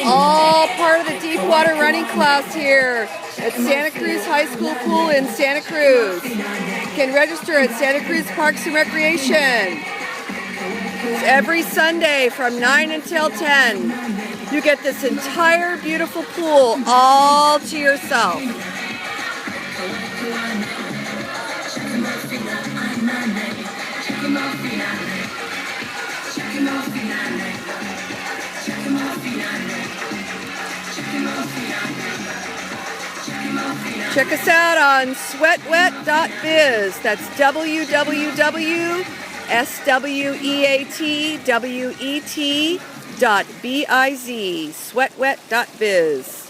All part of the deep water running class here at Santa Cruz High School Pool in Santa Cruz. You can register at Santa Cruz Parks and Recreation. It's every Sunday from 9 until 10. You get this entire beautiful pool all to yourself. Check us out on sweatwet.biz. That's www.sweatwet.biz. Sweatwet.biz.